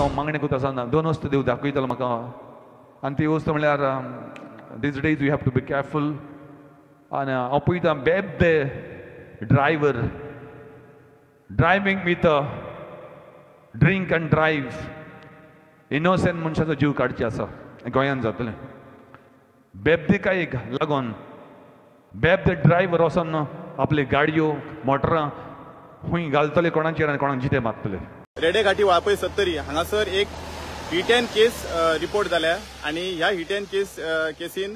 हांव मागणी करता आसतना 2 वस्तू देव दाखयतलो म्हाका आनी ती वस्त म्हळ्यार these days we have to be careful आनी हांव पळयता बेबदे driver driving with drink and drive innocent मनशाचो जीव काडचे आसा गोंयांत जातलें बेबदिकायेक लागून बेबदे ड्रायव्हर वचोन आपली गाडयो मोटरां खूंय घालतले कोणाचेर आनी कोणाक जिते मारतले. रेडे घाटी वाळपय सत्तरी हांगासर एक हिट एंड केस रिपोर्ट जाल्या आनी ह्या हिट एंड केसीन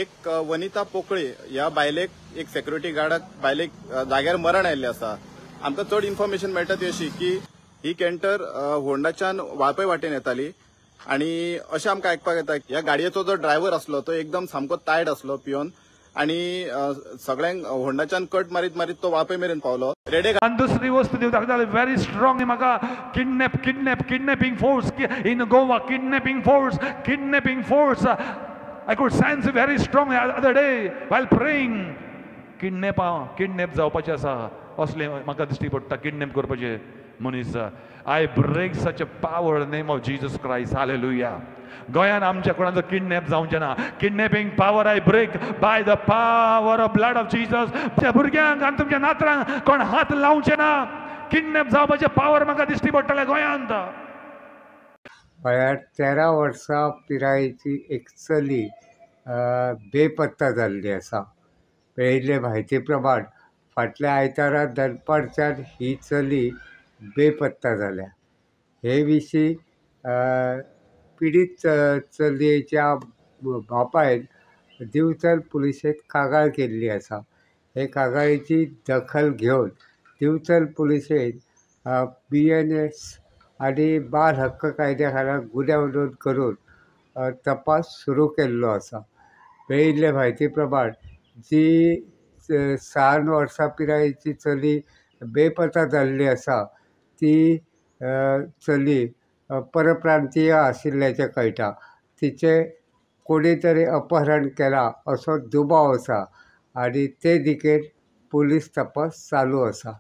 एक वनिता पोकळे ह्या बायलेक एक सेक्युरिटी गार्डाक बायलेक जाग्यार मरण आयिल्लें आसा. आमकां चड इन्फॉर्मेशन मेळटा ती अशी की ही कॅन्टर होंडाच्यान वाळपय वाटेन येताली आनी अशें आमकां आयकपाक येता ह्या गाडयेचो जो ड्रायव्हर आसलो तो एकदम सामको तायट आसलो पिवन आनी सगळ्यांक होंडाच्यान कट मारीत मारीत तो वाळपय मेरेन पावलो. रेडे आनी दुसरी वस्त दिवं दाखयताली व्हेरी स्ट्रॉंग म्हाका kidnapping force in Goa kidnapping force I could sense very strong the other day while praying. Kidnap जावपाचे आसा असले म्हाका दिश्टी पडटा किडनॅप करपाचे मनीस. I break such a power name of Jesus Christ hallelujah. गोंयान आमच्या कोणाचो किडनॅप जावचे ना. Kidnapping power I break by the power of blood of Jesus. तुमच्या भुरग्यांक आनी तुमच्या नातरांक कोण हात लावचे ना. किडनॅप जावपाचे पावर म्हाका दिश्टी पडटले गोंयांत. 13 वर्सां पिरायेची एक चली बेपत्ता जाल्ली आसा. मेळिल्ले म्हायती प्रमाण फाटल्या आयतारा दनपारच्यान ही चली बेपत्ता जाल्या. हे विशीं पिडीत चलयेच्या बापायन दिवचल पुलिशेंत कागाळ केल्ली आसा. हे कागाळीची दखल घेवन दिवचल पुलिशेन BNS आनी बाल हक्क कायद्या खाला गुन्यांव नोंद करून तपास सुरू केल्लो आसा. मेळिल्ले म्हायती प्रमाण जी 6 वर्सां पिरायेची चली बेपत्ता जाल्ली आसा ती चली परप्रांतीय आशिल्ल्याचें कळटा. तिचें कोणी तरी अपहरण केलां असो दुबाव आसा आनी ते दिकेन पुलीस तपास चालू आसा.